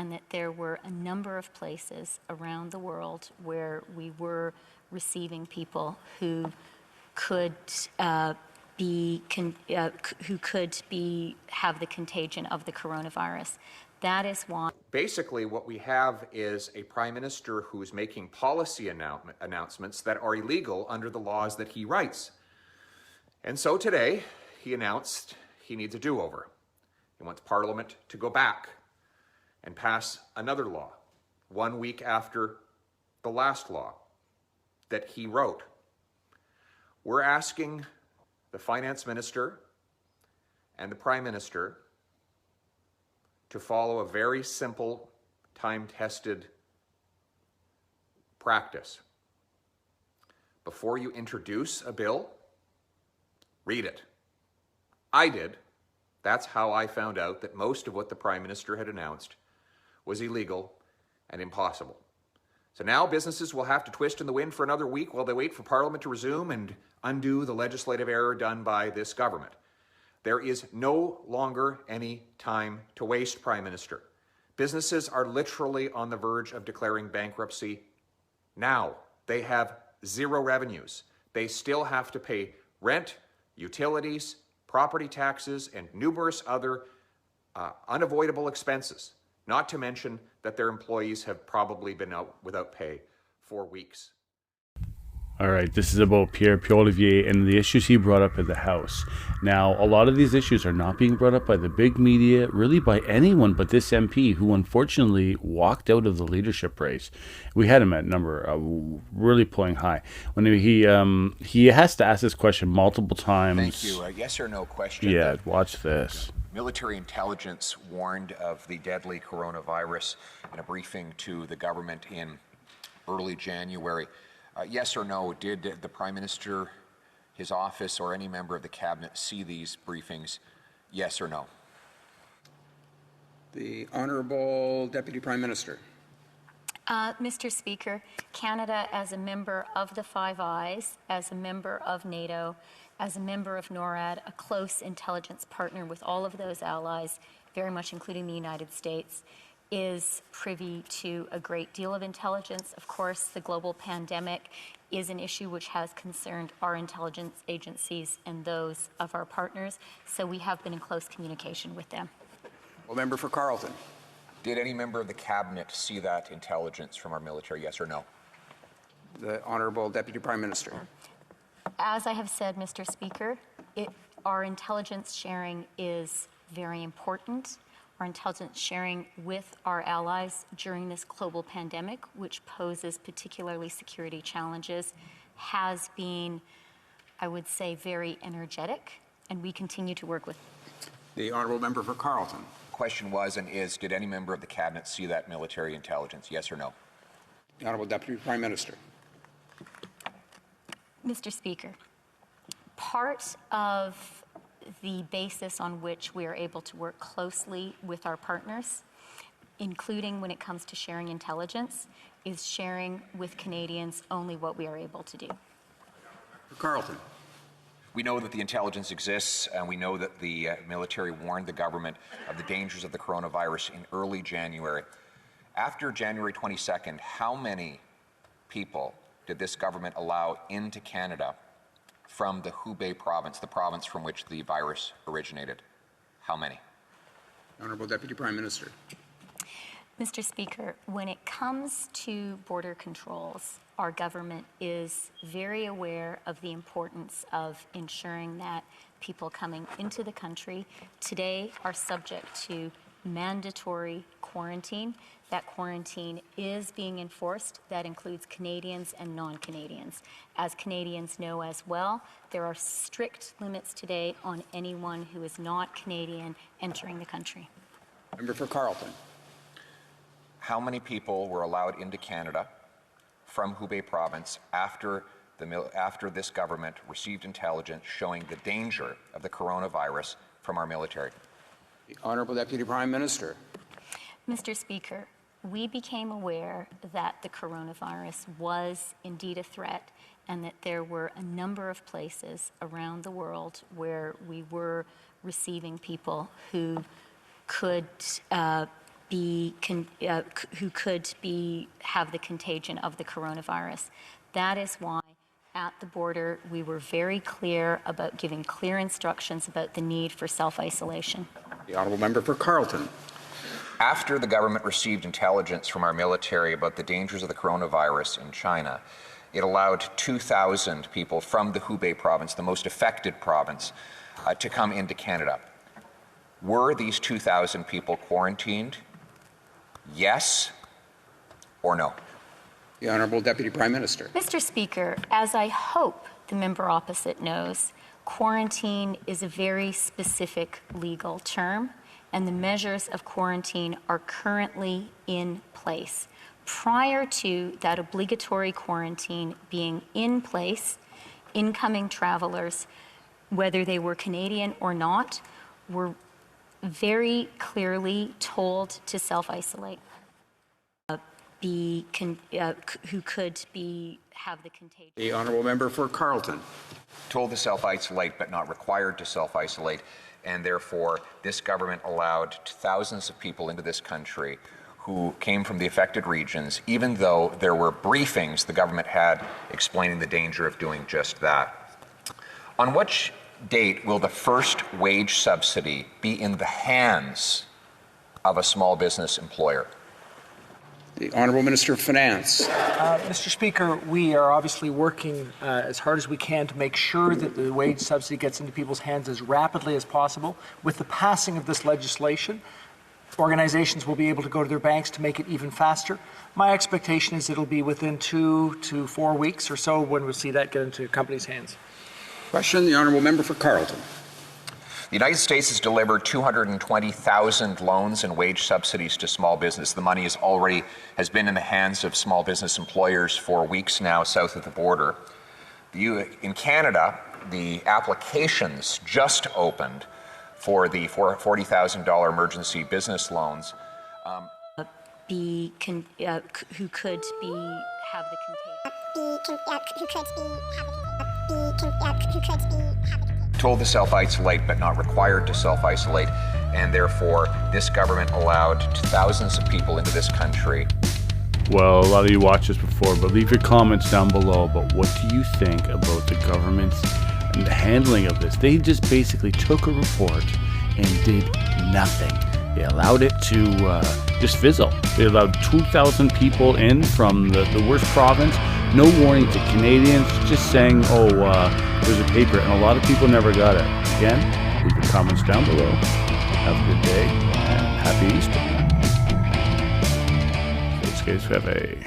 and that there were a number of places around the world where we were receiving people who could have the contagion of the coronavirus. That is why. Basically, what we have is a prime minister who's making policy announcements that are illegal under the laws that he writes. And so today, he announced he needs a do-over. He wants Parliament to go back and pass another law 1 week after the last law that he wrote. We're asking the finance minister and the prime minister to follow a very simple, time-tested practice. Before you introduce a bill, read it. I did. That's how I found out that most of what the Prime Minister had announced was illegal and impossible. So now businesses will have to twist in the wind for another week while they wait for Parliament to resume and undo the legislative error done by this government. There is no longer any time to waste, Prime Minister. Businesses are literally on the verge of declaring bankruptcy now. They have zero revenues. They still have to pay rent, utilities, property taxes, and numerous other unavoidable expenses, not to mention that their employees have probably been out without pay for weeks. All right, this is about Pierre Poilievre and the issues he brought up at the House. Now, a lot of these issues are not being brought up by the big media, really by anyone but this MP, who unfortunately walked out of the leadership race. We had him at number really pulling high. When he has to ask this question multiple times. Thank you. A yes or no question. Yeah, watch this. Military intelligence warned of the deadly coronavirus in a briefing to the government in early January. Yes or no, did the Prime Minister, his office, or any member of the Cabinet see these briefings? Yes or no? The Honourable Deputy Prime Minister. Mr. Speaker, Canada, as a member of the Five Eyes, as a member of NATO, as a member of NORAD, a close intelligence partner with all of those allies, very much including the United States, is privy to a great deal of intelligence. Of course, the global pandemic is an issue which has concerned our intelligence agencies and those of our partners, so we have been in close communication with them. Well, member for Carleton. Did any member of the Cabinet see that intelligence from our military, yes or no? The Honourable Deputy Prime Minister. As I have said, Mr. Speaker, our intelligence sharing is very important. Our intelligence sharing with our allies during this global pandemic, which poses particularly security challenges, has been, I would say, very energetic, and we continue to work with. The Honourable Member for Carleton. The question was and is, did any member of the Cabinet see that military intelligence, yes or no? The Honourable Deputy Prime Minister. Mr. Speaker, part of the basis on which we are able to work closely with our partners, including when it comes to sharing intelligence, is sharing with Canadians only what we are able to do. Carleton. We know that the intelligence exists, and we know that the military warned the government of the dangers of the coronavirus in early January. After January 22nd, how many people did this government allow into Canada from the Hubei province, the province from which the virus originated? How many? Honourable Deputy Prime Minister. Mr. Speaker, when it comes to border controls, our government is very aware of the importance of ensuring that people coming into the country today are subject to mandatory quarantine. That quarantine is being enforced. That includes Canadians and non-Canadians. As Canadians know as well, there are strict limits today on anyone who is not Canadian entering the country. Member for Carleton. How many people were allowed into Canada from Hubei province after this government received intelligence showing the danger of the coronavirus from our military? The Honourable Deputy Prime Minister. Mr. Speaker, we became aware that the coronavirus was indeed a threat and that there were a number of places around the world where we were receiving people who could who could have the contagion of the coronavirus. That is why at the border we were very clear about giving clear instructions about the need for self-isolation. The honourable member for Carleton. After the government received intelligence from our military about the dangers of the coronavirus in China, it allowed 2,000 people from the Hubei province, the most affected province, to come into Canada. Were these 2,000 people quarantined? Yes or no? The Honourable Deputy Prime Minister. Mr. Speaker, as I hope the member opposite knows, quarantine is a very specific legal term, and the measures of quarantine are currently in place. Prior to that obligatory quarantine being in place, incoming travelers, whether they were Canadian or not, were very clearly told to self-isolate. Who could have the contagion. The honourable member for Carleton. Told to self-isolate but not required to self-isolate, and therefore this government allowed thousands of people into this country who came from the affected regions, even though there were briefings the government had explaining the danger of doing just that. On which date will the first wage subsidy be in the hands of a small business employer? The Honourable Minister of Finance. Mr. Speaker, we are obviously working as hard as we can to make sure that the wage subsidy gets into people's hands as rapidly as possible. With the passing of this legislation, organizations will be able to go to their banks to make it even faster. My expectation is it'll be within 2 to 4 weeks or so when we'll see that get into companies' hands. Question, the Honourable member for Carleton. The United States has delivered 220,000 loans and wage subsidies to small business. The money has been in the hands of small business employers for weeks now south of the border. In Canada, the applications just opened for the $40,000 emergency business loans. Who could have the contagion. Told to self-isolate but not required to self-isolate, and therefore this government allowed thousands of people into this country. Well, a lot of you watched this before, but leave your comments down below about what do you think about the government's handling of this. They just basically took a report and did nothing. They allowed it to just fizzle. They allowed 2,000 people in from the worst province. No warning to Canadians, just saying, there's a paper, and a lot of people never got it. Again, leave your comments down below. Have a good day, and happy Easter. Stay safe.